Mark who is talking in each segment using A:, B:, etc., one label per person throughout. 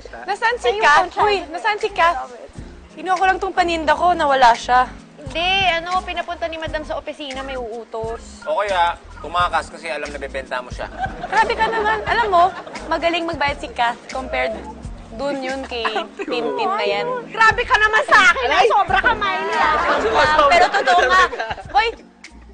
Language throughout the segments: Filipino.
A: Nasaan si Kat? Uy, nasaan si Kat? Kinuha ko lang tong paninda ko, nawala siya.
B: Hindi, pinapunta ni Madam sa opisina, may uutos.
C: O kaya, tumakas kasi alam na bebenta mo siya.
A: Grabe ka naman. Alam mo, magaling magbayad si Kat compared dun yun kay Tintin na yan.
B: Grabe ka naman sa akin, sobra ka, Miley.
A: Pero totoo nga. Hoy,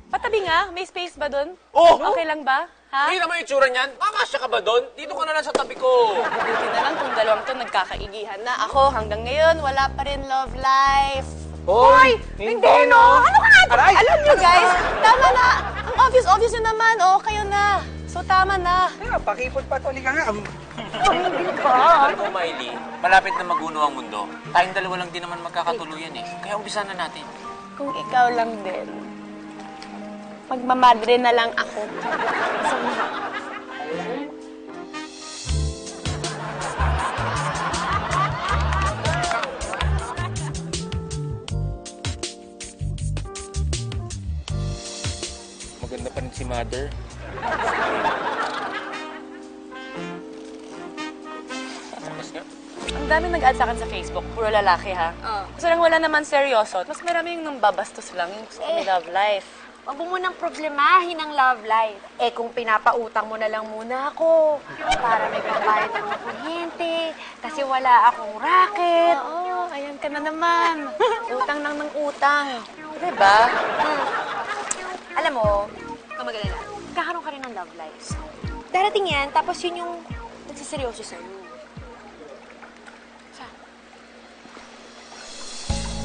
A: patabi nga. May space ba dun?
C: Oh!
A: Okay lang ba? Ha?
C: Hindi naman yung itsura niyan. Makakasya ka ba doon? Dito ka na lang sa tabi ko.
A: Buti na lang kung dalawang to nagkakaigihan na. Ako, hanggang ngayon, wala pa rin love life.
C: Hoy!
A: Hindi, no? Ano ka? Alam nyo, guys, tama na. Ang obvious nyo naman. Oh, kayo na. So, tama na.
D: Kaya, pakipot pa to. Liga nga.
C: Alam mo, Miley, malapit na maguno ang mundo. Tayong dalawa lang din naman magkakatuluyan eh. Kaya umpisa na natin.
A: Kung ikaw lang din, magmamadre na lang ako.
C: Maganda pa rin si Mother.
A: Ang dami nag-add sa akin sa Facebook. Puro lalaki, ha? Gusto lang wala naman seryoso. Mas marami yung nambabastos lang. Yung gusto ko may love life.
B: Huwag mo munang problemahin ang love life. Kung pinapautang mo na lang muna ako, para may pambayad ako ng kuryente, kasi wala akong racket.
A: Oo, ayan ka na naman. Utang nang ng utang. Diba?
B: Alam mo, kamagalala, kakaroon ka rin ng love life. Darating yan, tapos yun yung nagsiseryoso sa'yo.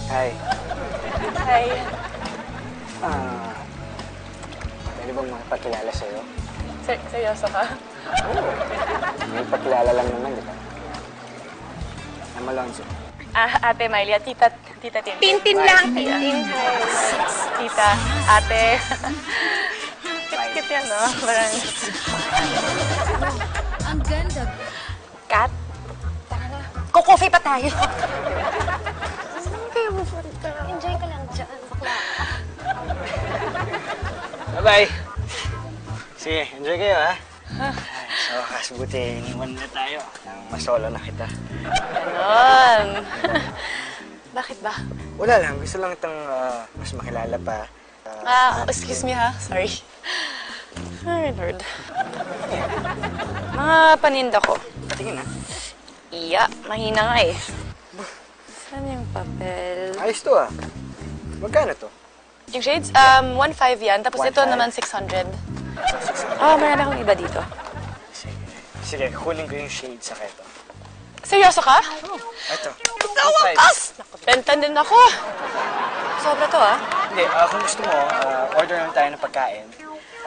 D: Hi.
A: Hi.
D: Pwede bang makipagkilala sa'yo?
A: Seryoso ka?
D: Oo. May pagkilala lang naman, di ba? I'm Alonzo.
A: Ate Miley, Tita Tintin.
B: Tintin lang, Tintin.
A: Tita, ate. Kit-kit yan, no? Parang...
E: Ang ganda.
A: Kat?
B: Kukofi pa tayo. Enjoy ka lang dyan.
D: Bye-bye. Sige, enjoy kayo, ha? Sa wakas, buti iniwan na tayo. Nang masolo na kita.
A: Ganon. Bakit ba?
D: Wala lang, gusto lang itong mas makilala pa.
A: Excuse me ha. Sorry. Ay, Lord. Mga paninda ko.
D: Tingin, ha?
A: Iya, mahina nga eh. Saan yung papel?
D: Ayos to, ha? Magkano to?
A: Yung shades, 1.5 yan. Tapos ito
D: 1.5?
A: naman 600. Marami akong iba dito.
D: Sige. Sige, kunin ko yung shade sa keto.
A: Seryoso ka?
D: Ito.
A: Tawakas! Benta din ako. Sobra to, ah.
D: Hindi, kung gusto mo, order lang tayo ng pagkain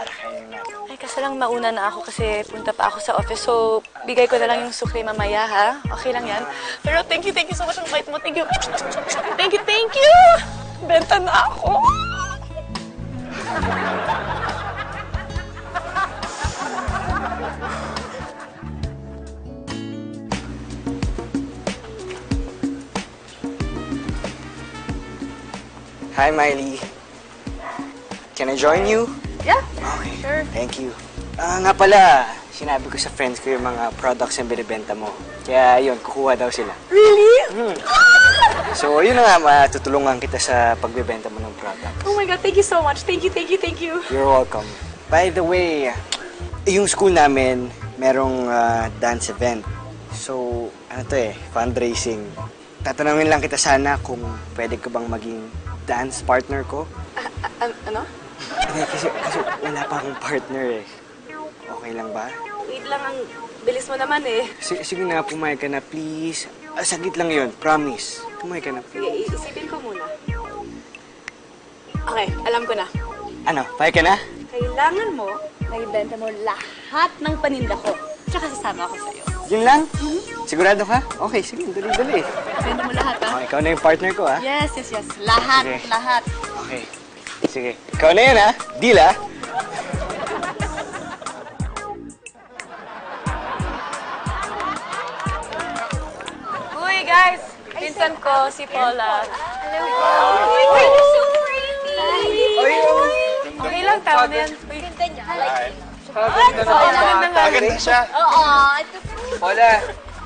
D: para kainin natin.
A: Ay, kasi lang mauna na ako kasi punta pa ako sa office. So, bigay ko na lang yung sukli mamaya, ha? Okay lang yan. Pero thank you so much. Ang bait mo. Thank you. Thank you. Benta na ako.
D: Hi, Miley. Can I join you?
A: Yeah,
D: Okay.
A: sure.
D: Thank you. Nga pala, sinabi ko sa friends ko yung mga products na binibenta mo. Kaya yun, kukuha daw sila.
A: Really?
D: So, yun na nga, matutulungan kita sa pagbibenta mo ng products.
A: Oh my God, thank you so much. Thank you.
D: You're welcome. By the way, yung school namin, merong dance event. So, ano to fundraising. Tatanungin lang kita sana kung pwede ka bang maging dance partner ko.
A: Ano?
D: Hindi, kasi wala pa akong partner eh. Okay lang ba?
A: Wait lang, ang bilis mo naman eh.
D: Sige na, pumayag ka na, please. Saglit lang yun, promise. Pumayag ka na,
A: Sige,
D: please.
A: isipin ko muna. Okay, alam ko na.
D: Ano, payag ka na?
A: Kailangan mo na ibenta mo lahat ng paninda ko. Tsaka sasama ako sa'yo.
D: Yun lang? Sigurado ka? Okay, sige, dali-dali.
A: Benta mo lahat, ha?
D: Okay, ikaw na yung partner ko, ha?
A: Yes. Lahat,
D: Sige.
A: lahat.
D: Okay. Sige. Ikaw na yun, ha? Deal, ha?
A: Uy, guys! Pinsan ko, si Paula.
B: Hello. Uy, you're so pretty.
A: Okay lang, tao na yan. Uy,
B: Ganda niya. I like it.
A: maganda nga.
C: Maganda siya.
B: Oo, ito.
D: Paula,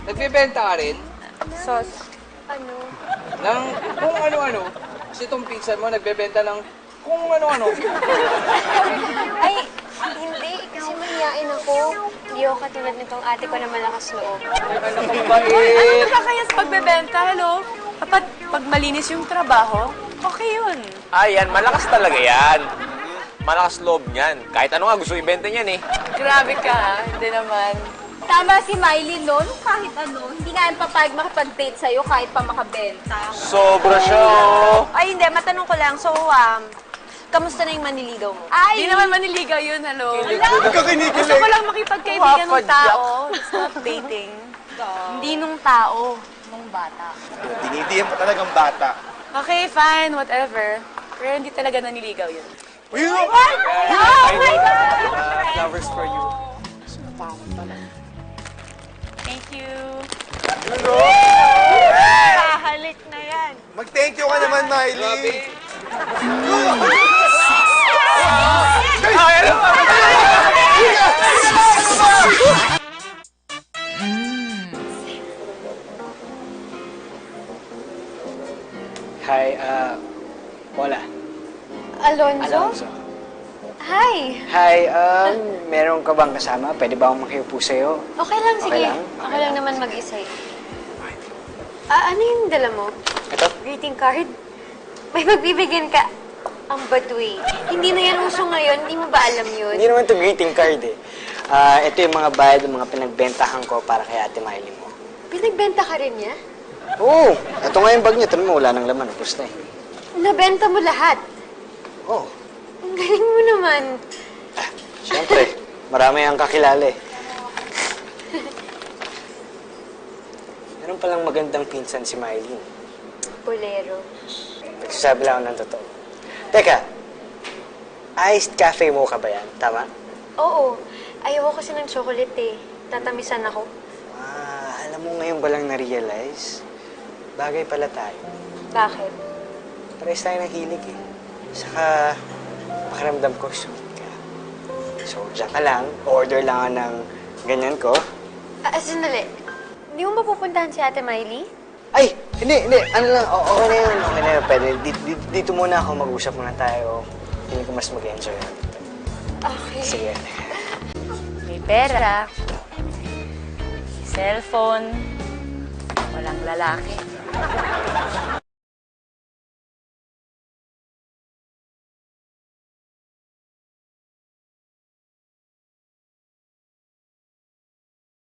E: Nagbebenta ka rin?
B: Sos. Ano?
E: Ng kung ano-ano. Kasi itong pinsan mo nagbebenta ng kung ano-ano.
B: Ay, hindi. Kasi mahihain ako. Hindi ako katulad nitong ate ko na malakas loob.
E: Ano kang bait?
A: Ano ka kaya sa pagbebenta, hello? Dapat pag malinis yung trabaho, okay yun.
C: Yan, malakas talaga yan. Malakas loob niyan. Kahit ano nga gusto ibenta niyan eh.
A: Grabe ka, ha? Hindi naman.
B: Tama si Miley, no? Kahit ano, hindi nga yung papayag makipag-date sa'yo kahit pa makabenta.
C: Sobra siya, oh.
B: Ay, hindi. Matanong ko lang. So, kamusta na yung maniligaw mo?
A: Hindi naman maniligaw yun, hello.
D: Kinikilig.
A: Gusto ko lang makipagkaibigan ng tao. It's not dating.
B: Hindi nung tao, nung bata.
F: Dinidiyan mo talagang bata.
A: Okay, fine, whatever. Pero hindi talaga naniligaw yun.
B: Oh my God!
F: Flowers for you.
A: Thank you.
B: Kahalik na yan.
F: Mag-thank you ka naman, Miley.
D: Hi, Paula.
B: Alonzo?
D: Alonzo.
B: Hi!
D: Hi, meron ka bang kasama? Pwede ba akong makiupo sa'yo?
B: Okay lang, sige.
D: lang?
B: Okay lang naman mag-isa eh. Ano yung dala mo?
D: Ito?
B: Greeting card? May magbibigyan ka. Ang badwe. Hindi na yan uso ngayon. Hindi mo ba alam yun?
D: Hindi naman to greeting card eh. Ito yung mga bayad ng mga pinagbentahan ko para kay Ate Miley mo.
B: Pinagbenta ka rin niya?
D: Oo! Ito nga yung bag niya. Tanong mo, wala nang laman. Tapos na eh.
B: Nabenta mo lahat.
D: Oo.
B: Ang galing mo naman.
D: Siyempre, marami ang kakilala eh. Meron palang magandang pinsan si Miley.
B: Bolero.
D: Nagsasabi lang ako ng totoo. Teka, iced cafe mo ka ba yan? Tama?
B: Oo. Ayoko kasi ng chocolate eh. Tatamisan ako.
D: Alam mo ngayon ba lang na-realize? Bagay pala tayo.
B: Bakit?
D: Parehas tayo ng hilig eh. Saka, pakiramdam ko, sweet ka. So, dyan ka lang, order lang ka ng ganyan ko.
B: Sandali. Hindi mo ba pupuntahan si Ate Miley?
D: Ay, hindi. Ano lang, okay na yun. Okay na yun. Pwede, dito muna ako mag-usap muna tayo. Hindi ko mas mag-enjoy.
B: Okay.
D: Sige.
A: May pera. Cellphone. Walang lalaki.